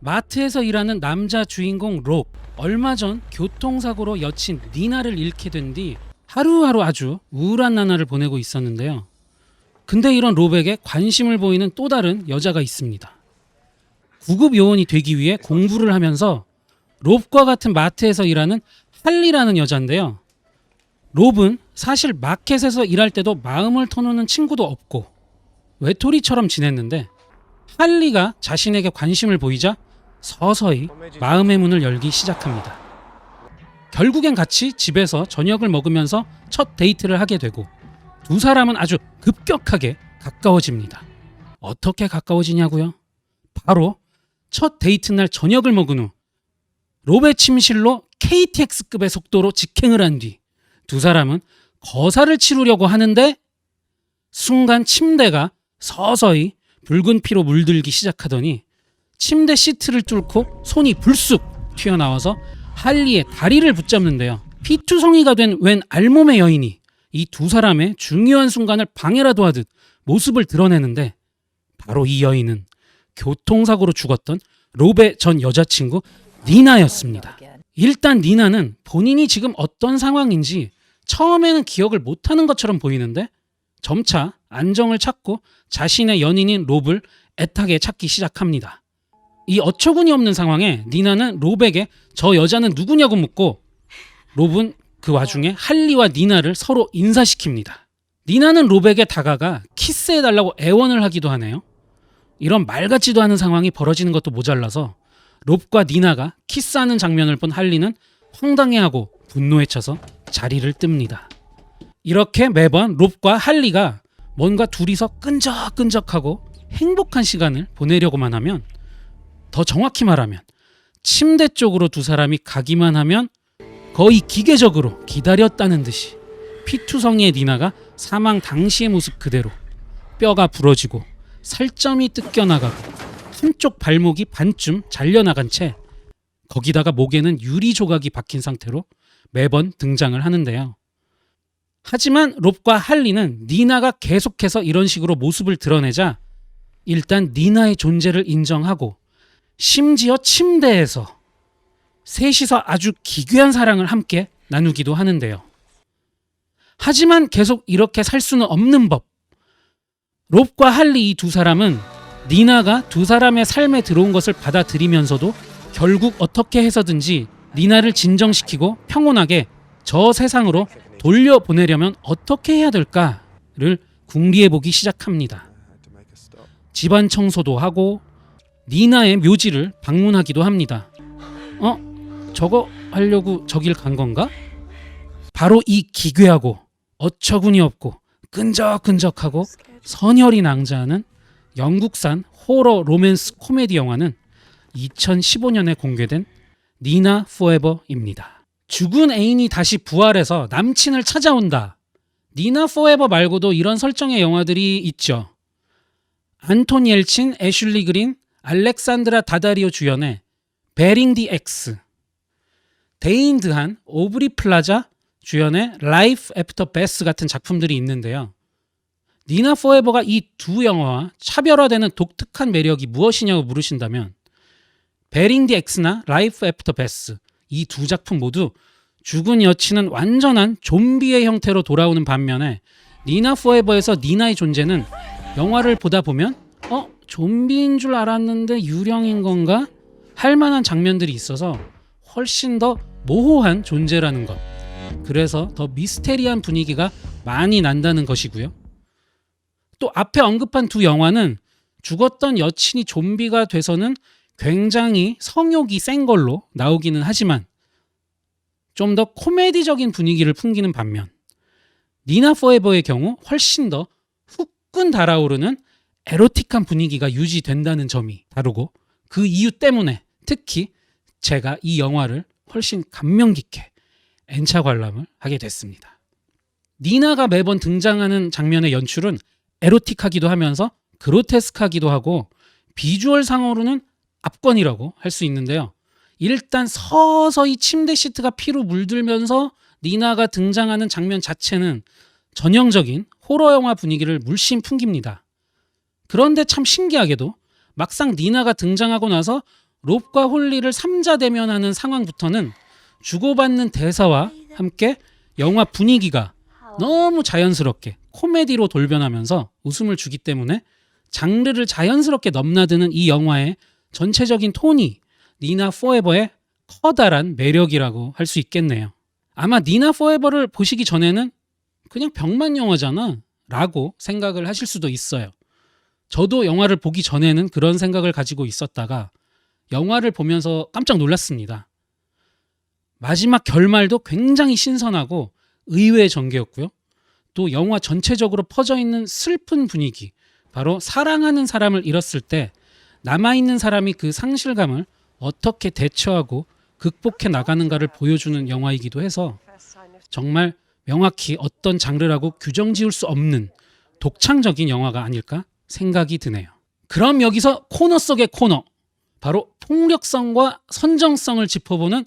마트에서 일하는 남자 주인공 롭. 얼마 전 교통사고로 여친 니나를 잃게 된 뒤 하루하루 아주 우울한 나날을 보내고 있었는데요. 근데 이런 롭에게 관심을 보이는 또 다른 여자가 있습니다. 구급 요원이 되기 위해 공부를 하면서 롭과 같은 마트에서 일하는 할리라는 여자인데요. 롭은 사실 마켓에서 일할 때도 마음을 터놓는 친구도 없고 외톨이처럼 지냈는데, 할리가 자신에게 관심을 보이자 서서히 마음의 문을 열기 시작합니다. 결국엔 같이 집에서 저녁을 먹으면서 첫 데이트를 하게 되고, 두 사람은 아주 급격하게 가까워집니다. 어떻게 가까워지냐고요? 바로 첫 데이트 날 저녁을 먹은 후 롭의 침실로 KTX급의 속도로 직행을 한 뒤 두 사람은 거사를 치르려고 하는데, 순간 침대가 서서히 붉은 피로 물들기 시작하더니 침대 시트를 뚫고 손이 불쑥 튀어나와서 할리의 다리를 붙잡는데요. 피투성이가 된 웬 알몸의 여인이 이 두 사람의 중요한 순간을 방해라도 하듯 모습을 드러내는데, 바로 이 여인은 교통사고로 죽었던 롭의 전 여자친구 니나였습니다. 일단 니나는 본인이 지금 어떤 상황인지 처음에는 기억을 못하는 것처럼 보이는데, 점차 안정을 찾고 자신의 연인인 롭을 애타게 찾기 시작합니다. 이 어처구니 없는 상황에 니나는 롭에게 저 여자는 누구냐고 묻고, 롭은 그 와중에 할리와 니나를 서로 인사시킵니다. 니나는 롭에게 다가가 키스해달라고 애원을 하기도 하네요. 이런 말 같지도 않은 상황이 벌어지는 것도 모자라서 롭과 니나가 키스하는 장면을 본 할리는 황당해하고 분노에 차서 자리를 뜹니다. 이렇게 매번 롭과 할리가 뭔가 둘이서 끈적끈적하고 행복한 시간을 보내려고만 하면, 더 정확히 말하면 침대 쪽으로 두 사람이 가기만 하면 거의 기계적으로 기다렸다는 듯이 피투성이의 니나가 사망 당시의 모습 그대로 뼈가 부러지고 살점이 뜯겨나가고 한쪽 발목이 반쯤 잘려나간 채 거기다가 목에는 유리 조각이 박힌 상태로 매번 등장을 하는데요. 하지만 롭과 할리는 니나가 계속해서 이런 식으로 모습을 드러내자 일단 니나의 존재를 인정하고, 심지어 침대에서 셋이서 아주 기괴한 사랑을 함께 나누기도 하는데요. 하지만 계속 이렇게 살 수는 없는 법. 롭과 할리 이 두 사람은 니나가 두 사람의 삶에 들어온 것을 받아들이면서도 결국 어떻게 해서든지 니나를 진정시키고 평온하게 저 세상으로 돌려보내려면 어떻게 해야 될까를 궁리해보기 시작합니다. 집안 청소도 하고 니나의 묘지를 방문하기도 합니다. 저거 하려고 저길 간 건가? 바로 이 기괴하고 어처구니 없고 끈적끈적하고 선혈이 낭자하는 영국산 호러 로맨스 코미디 영화는 2015년에 공개된 니나 포에버입니다. 죽은 애인이 다시 부활해서 남친을 찾아온다. 니나 포에버 말고도 이런 설정의 영화들이 있죠. 안토니 엘친, 애슐리 그린, 알렉산드라 다다리오 주연의 베링 디 엑스, 데인 드한, 오브리 플라자 주연의 라이프 애프터 베스 같은 작품들이 있는데요. 니나 포에버가 이 두 영화와 차별화되는 독특한 매력이 무엇이냐고 물으신다면, 베링 디 엑스나 라이프 애프터 베스 이 두 작품 모두 죽은 여친은 완전한 좀비의 형태로 돌아오는 반면에, 니나 포에버에서 니나의 존재는 영화를 보다 보면 좀비인 줄 알았는데 유령인 건가? 할 만한 장면들이 있어서 훨씬 더 모호한 존재라는 것. 그래서 더 미스테리한 분위기가 많이 난다는 것이고요. 또 앞에 언급한 두 영화는 죽었던 여친이 좀비가 돼서는 굉장히 성욕이 센 걸로 나오기는 하지만 좀 더 코미디적인 분위기를 풍기는 반면, 니나 포에버의 경우 훨씬 더 후끈 달아오르는 에로틱한 분위기가 유지된다는 점이 다르고, 그 이유 때문에 특히 제가 이 영화를 훨씬 감명 깊게 N차 관람을 하게 됐습니다. 니나가 매번 등장하는 장면의 연출은 에로틱하기도 하면서 그로테스크하기도 하고 비주얼 상으로는 압권이라고 할 수 있는데요. 일단 서서히 침대 시트가 피로 물들면서 니나가 등장하는 장면 자체는 전형적인 호러 영화 분위기를 물씬 풍깁니다. 그런데 참 신기하게도 막상 니나가 등장하고 나서 롭과 홀리를 삼자대면하는 상황부터는 주고받는 대사와 함께 영화 분위기가 너무 자연스럽게 코미디로 돌변하면서 웃음을 주기 때문에 장르를 자연스럽게 넘나드는 이 영화의 전체적인 톤이 니나 포에버의 커다란 매력이라고 할 수 있겠네요. 아마 니나 포에버를 보시기 전에는 그냥 병만 영화잖아 라고 생각을 하실 수도 있어요. 저도 영화를 보기 전에는 그런 생각을 가지고 있었다가 영화를 보면서 깜짝 놀랐습니다. 마지막 결말도 굉장히 신선하고 의외의 전개였고요. 또 영화 전체적으로 퍼져있는 슬픈 분위기, 바로 사랑하는 사람을 잃었을 때 남아있는 사람이 그 상실감을 어떻게 대처하고 극복해 나가는가를 보여주는 영화이기도 해서 정말 명확히 어떤 장르라고 규정 지을 수 없는 독창적인 영화가 아닐까 생각이 드네요. 그럼 여기서 코너 속의 코너, 바로 폭력성과 선정성을 짚어보는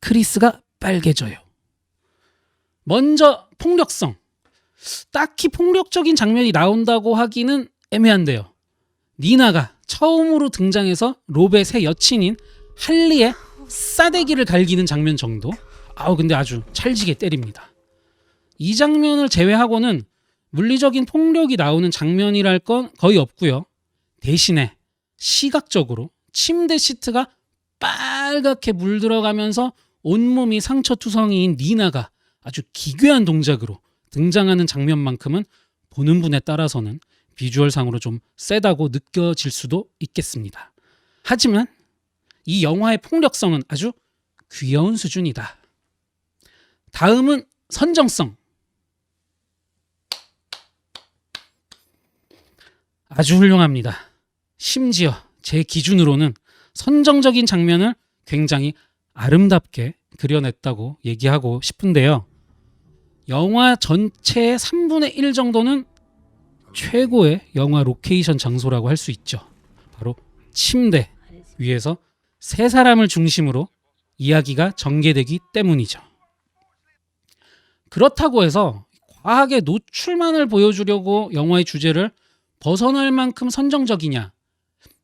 크리스가 빨개져요. 먼저 폭력성. 딱히 폭력적인 장면이 나온다고 하기는 애매한데요. 니나가 처음으로 등장해서 롭의 새 여친인 할리의 싸대기를 갈기는 장면 정도? 근데 아주 찰지게 때립니다. 이 장면을 제외하고는 물리적인 폭력이 나오는 장면이랄 건 거의 없고요. 대신에 시각적으로 침대 시트가 빨갛게 물들어가면서 온몸이 상처투성이인 니나가 아주 기괴한 동작으로 등장하는 장면만큼은 보는 분에 따라서는 비주얼상으로 좀 세다고 느껴질 수도 있겠습니다. 하지만 이 영화의 폭력성은 아주 귀여운 수준이다. 다음은 선정성. 아주 훌륭합니다. 심지어 제 기준으로는 선정적인 장면을 굉장히 아름답게 그려냈다고 얘기하고 싶은데요. 영화 전체의 3분의 1 정도는 최고의 영화 로케이션 장소라고 할 수 있죠. 바로 침대 위에서 세 사람을 중심으로 이야기가 전개되기 때문이죠. 그렇다고 해서 과하게 노출만을 보여주려고 영화의 주제를 벗어날 만큼 선정적이냐?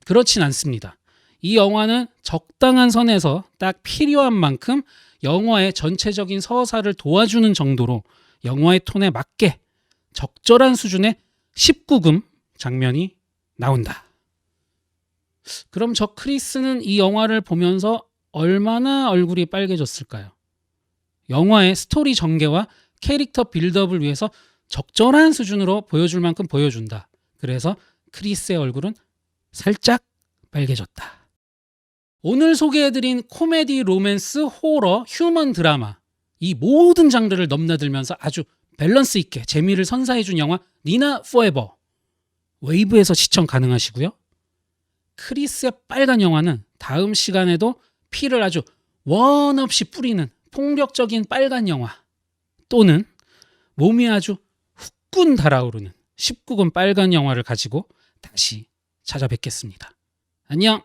그렇진 않습니다. 이 영화는 적당한 선에서 딱 필요한 만큼 영화의 전체적인 서사를 도와주는 정도로 영화의 톤에 맞게 적절한 수준의 19금 장면이 나온다. 그럼 저 크리스는 이 영화를 보면서 얼마나 얼굴이 빨개졌을까요? 영화의 스토리 전개와 캐릭터 빌드업을 위해서 적절한 수준으로 보여줄 만큼 보여준다. 그래서 크리스의 얼굴은 살짝 빨개졌다. 오늘 소개해드린 코미디, 로맨스, 호러, 휴먼 드라마, 이 모든 장르를 넘나들면서 아주 밸런스 있게 재미를 선사해준 영화 니나 포에버, 웨이브에서 시청 가능하시고요. 크리스의 빨간 영화는 다음 시간에도 피를 아주 원 없이 뿌리는 폭력적인 빨간 영화, 또는 몸이 아주 후끈 달아오르는 19금 빨간 영화를 가지고 다시 찾아뵙겠습니다. 안녕.